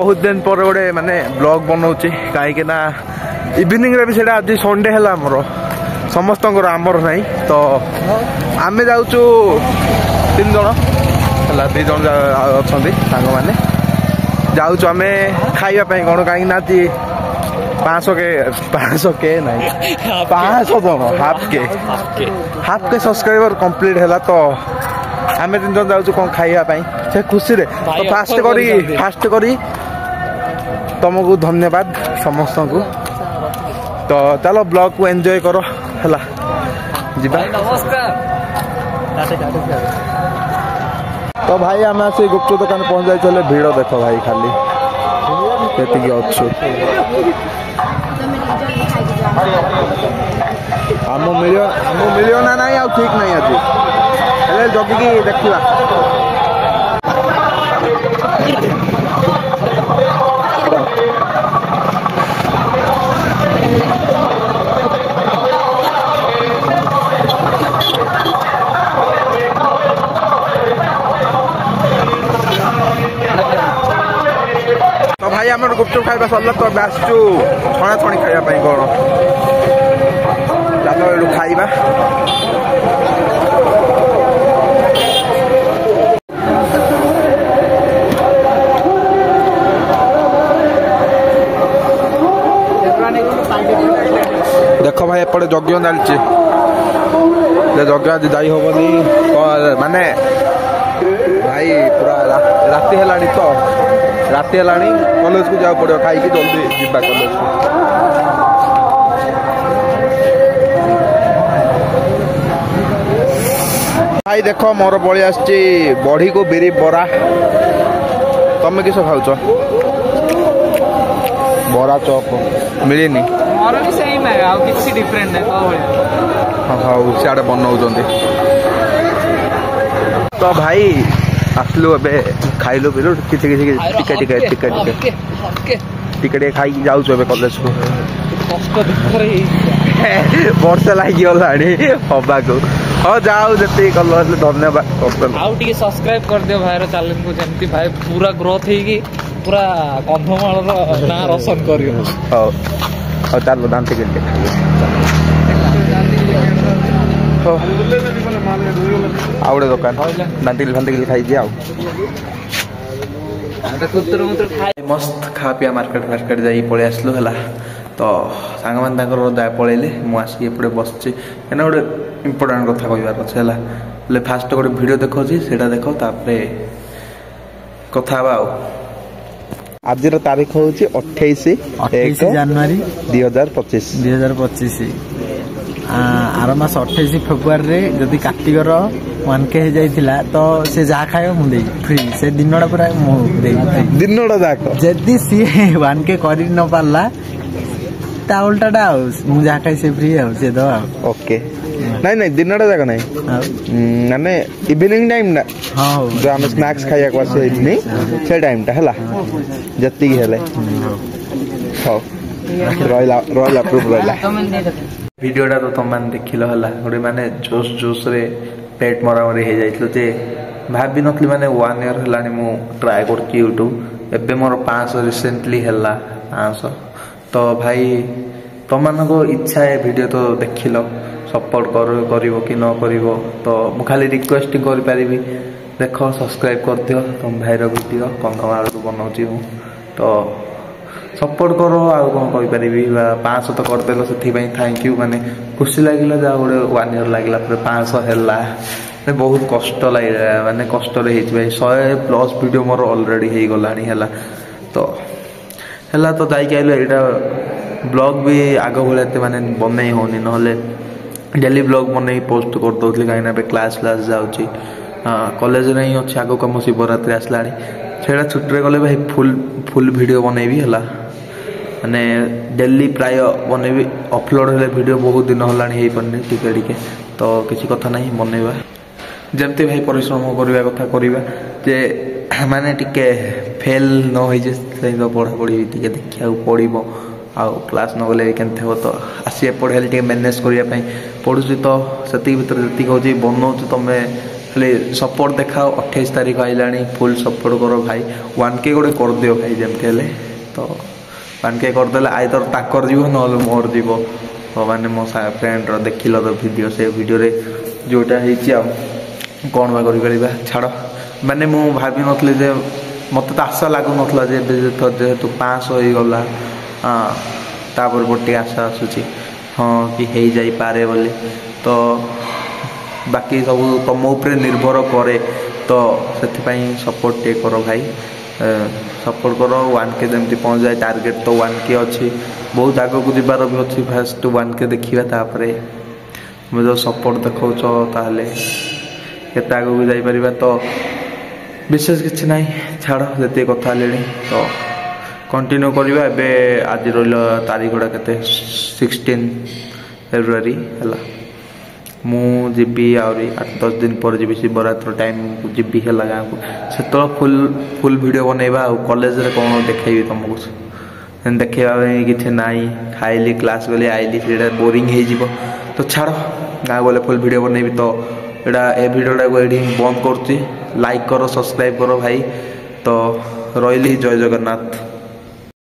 बहुत दिन पर गोटे माने ब्लॉग बनाऊँ कहीं इवनिंग रे भी से आज संडे है आमर समस्त आमर ना तो आम जाऊँ 3 जन है 2 जन अच्छा सांग मैंने जाऊँ आम खावाई कौन कहीं 500 के नहीं 500 जन हाफ के सब्सक्राइबर कंप्लीट है तो आम 3 जन जाऊँ कौन खावाई से खुशी रे तो फास्ट करी तुमको धन्यवाद समस्त को तो चलो ब्लॉग को एंजॉय करो है तो भाई आम आस गुपचुप दुकान पहुंच जाए भिड़ देख भाई खाली अच्छु आम मिलियो ना नहीं आ ठीक नहीं आज जगिकी देखा तो भाई आम गुपचुप खाଇବା सरला तो आसचु छणा छणी खावाई कौन चलो ये खाइबा देख भाई एपटे यज्ञ चलती यज्ञ आज जाई हेनी माने भाई पूरा राति है तो राति है कॉलेज को जाओ पड़ो खाई जल्दी जीवा कॉलेज को भाई देख मोर बड़ी आसी बड़ी को बिरी बरा तमें किस खाऊच बरा चॉप मिलनी हाँ सियाड़े बनाऊँ तो भाई आसलु ए खाइलु पिलु किसी टिके खाई जाऊँ कॉलेज को वर्ष लगी गला हवा को हाँ जाओ जी कल धन्यवाद सब्सक्राइब कर दियो भाई चैनल को जमती भाई पूरा ग्रोथ होगी पूरा कंधमाल ना रोशन करियो हाँ हाँ चलो दांती के आउे दुकान दांती फांती खाई दिया मस्त खा पिया मार्केट जा पलि आसलु है तो सांग मैंने पलैले मुझे एपटे बसची क्या गोटे इम्पोर्टाट कथा कहबार अच्छे है फास्ट गोटे भिड देखा से देख तापर कथा आज तारीख हूँ 28 जनवरी 2025 आर मास 28 फेब्रुआरी जदि कार्तिकर 1K हो जाइला तो से जहाँ खाए मुझे फ्री से दिनटा पूरा दिनटा जाक जदि सी 1K कर न पारला ता उल्टा मुझे खाई से फ्री से दो ओके नहीं दिनटा जाक नहीं माने इवनिंग टाइम ना हाँ जो आम स्नैक्स खाया इवनिंग से टाइम टा है जति हाँ रहा प्रूफ रहा वीडियोटा तो तुम मैंने देख लो है गोटे मैंने जोश रे पेट मरामरी हो जाइए भाभी नी मैंने 1 ईयर है मु ट्राए कर यूट्यूब एवं मोर 500 रिसेंटली है 500 तो भाई तुम को इच्छा है वीडियो तो देख लो सपोर्ट कर कि न कर तो मुझे खाली रिक्वेस्ट कर देख सब्सक्राइब कर दियो तुम भाईर वीडियो कंधमाल बनाऊँ तो सपोर्ट करो आउ कौन कही 500 तो करदेल से थैंक यू माने खुशी लगे जहाँ गोटे 1 ईयर लगे 500 है बहुत कष्ट लगे माने कष्ट 100+ वीडियो मोर ऑलरेडी हो गला है तो है तो जाइए यहाँ ब्लॉग भी आग भाई माने बनई होनी ना डेली ब्लॉग बनई पोस्ट कर दूसरी कहीं क्लास जाऊँगी कॉलेज में ही अच्छे आग कम शिवरात्रि आसला से छुट्टी गले भाई फुल वीडियो बनईबी है माने डेली प्राय बनईबी अपलोड है वीडियो बहुत दिन है पारनी टिके तो किसी कथा नहीं बनईबा जमती भाई परिश्रम करवा कथा करवा जे माने टिके फेल न हो तो पढ़ापढ़ी टिके देखा पड़ो आउ क्लास न गले केमते हो तो आसी पढ़े मैनेज करने पढ़ुची तो से भर जी बनाऊँ तुम खाली सपोर्ट देखाओ 28 तारीख आइलानी फुल सपोर्ट करो भाई 1K गोटे कर दियो भाई जमती हेले तो 1K करदेले आइदर ताकर जीव न मोर जीव माने मो फ्रेंड देखिल तो वीडियो से वीडियो रे जोटा है कौन बा कर छाड़ माने मु भाभी नथली जे मत तो आशा लागू नथला जेहेतु 500 हो गला तापर गोटे आशा आसूची हाँ कि हो जाई पारे बोले तो बाकी सब तुम उपरे निर्भर करे तो से सपोर्ट टे करो भाई सपोर्ट करो 1K जमी पहुँच जाए टार्गेट तो 1K अच्छी बहुत आग को जीवार भी अच्छी फास्ट 1K देखा तापर तुम जो सपोर्ट देखौच ताहले केते आग को जापर तो विशेष किसी ना छाड़ जी कथा तो कंटिन्यू करवा एबे आज रहा तारीखटा के 16 फेब्रुआरी है मु जीवी आहरी 8-10 दिन पर जी शिवरात्र टाइम जीवी है गाँव को से फुल वीडियो बनइबा कॉलेज रे कौन देखी तुमको देखा कि ना खाइली क्लास गली आइली से बोरिंग हो तो छाड़ गाँव गले फुल वीडियो बनइबी तो एटा ए वीडियोटा को ये बंद कर लाइक करो सब्सक्राइब करो भाई तो रही जय जगन्नाथ।